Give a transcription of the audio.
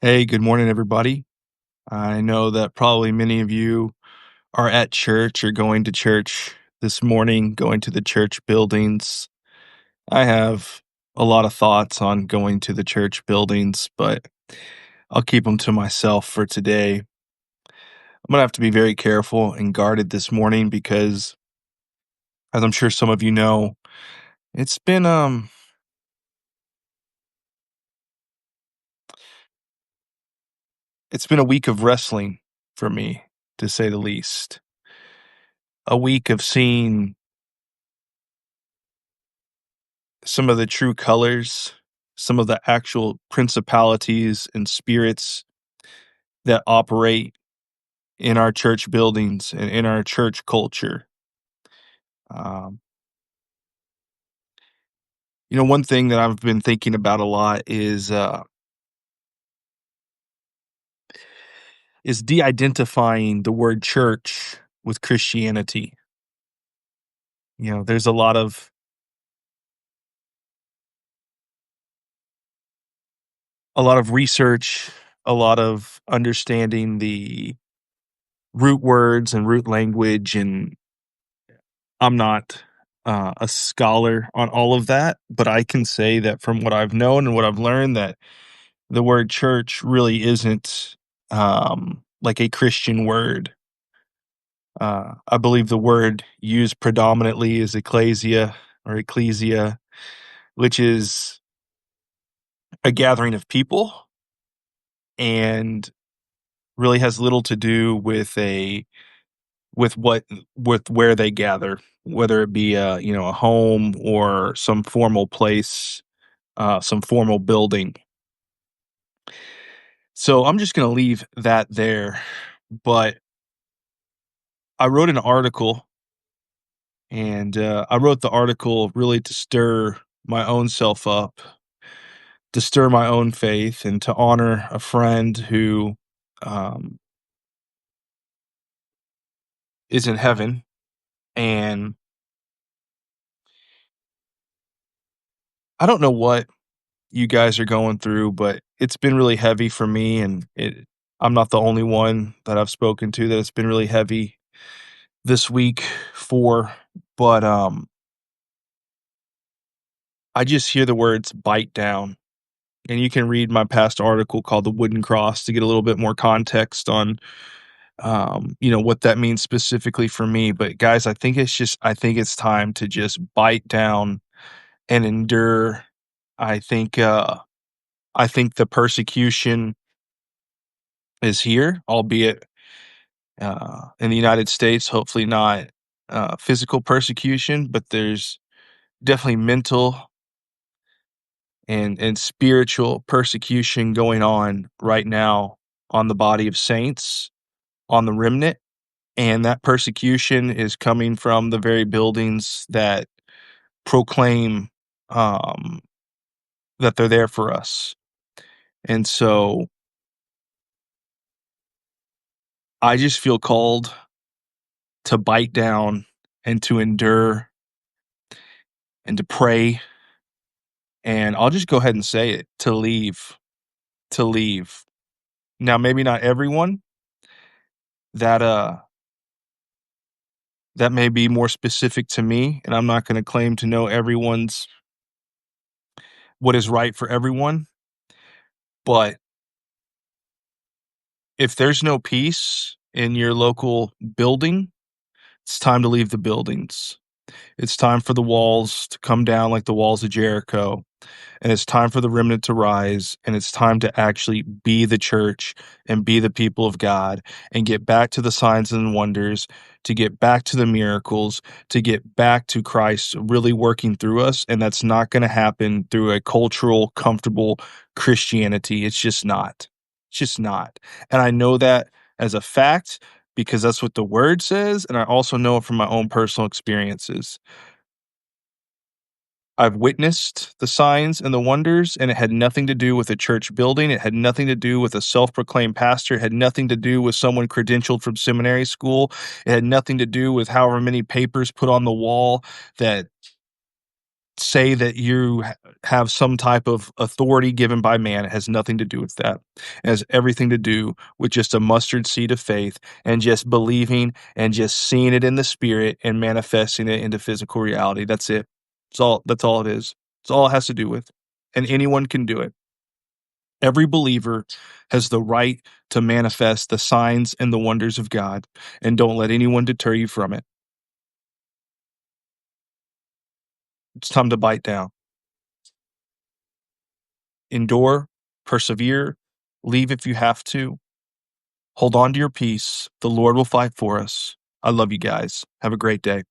Hey, good morning, everybody. I know that probably many of you are at church or going to church this morning, going to the church buildings. I have a lot of thoughts on going to the church buildings, but I'll keep them to myself for today. I'm going to have to be very careful and guarded this morning because, as I'm sure some of you know, it's been it's been a week of wrestling for me, to say the least. A week of seeing some of the true colors, some of the actual principalities and spirits that operate in our church buildings and in our church culture. Um, one thing that I've been thinking about a lot is de-identifying the word church with Christianity. There's a lot of research, a lot of understanding the root words and root language, and I'm not a scholar on all of that, but I can say that from what I've known and what I've learned, that the word church really isn't like a Christian word. I believe the word used predominantly is ecclesia or ecclesia, which is a gathering of people and really has little to do with where they gather, whether it be a home or some formal place, some formal building. So I'm just going to leave that there. But I wrote an article, and I wrote the article really to stir my own self up, to stir my own faith, and to honor a friend who um, is in heaven. And I don't know what you guys are going through, but it's been really heavy for me, and I'm not the only one that I've spoken to that it's been really heavy this week for. But I just hear the words "bite down," and you can read my past article called "The Wooden Cross" to get a little bit more context on what that means specifically for me. But guys, I think it's time to just bite down and endure. I think I think the persecution is here, albeit in the United States, hopefully not physical persecution, but there's definitely mental and spiritual persecution going on right now on the body of saints, on the remnant, and that persecution is coming from the very buildings that proclaim um, that they're there for us. And so I just feel called to bite down and to endure and to pray. And I'll just go ahead and say it, to leave, to leave. Now, maybe not everyone. That that may be more specific to me, and I'm not going to claim to know everyone's what is right for everyone. But if there's no peace in your local building, it's time to leave the buildings. It's time for the walls to come down like the walls of Jericho. And it's time for the remnant to rise, and it's time to actually be the church and be the people of God and get back to the signs and wonders, to get back to the miracles, to get back to Christ really working through us. And that's not going to happen through a cultural, comfortable Christianity. It's just not. It's just not. And I know that as a fact because that's what the word says. And I also know it from my own personal experiences. I've witnessed the signs and the wonders, and it had nothing to do with a church building. It had nothing to do with a self-proclaimed pastor. It had nothing to do with someone credentialed from seminary school. It had nothing to do with however many papers put on the wall that say that you have some type of authority given by man. It has nothing to do with that. It has everything to do with just a mustard seed of faith and just believing and just seeing it in the spirit and manifesting it into physical reality. That's it. That's all it is. That's all it has to do with. And anyone can do it. Every believer has the right to manifest the signs and the wonders of God, and don't let anyone deter you from it. It's time to bite down. Endure, persevere, leave if you have to. Hold on to your peace. The Lord will fight for us. I love you guys. Have a great day.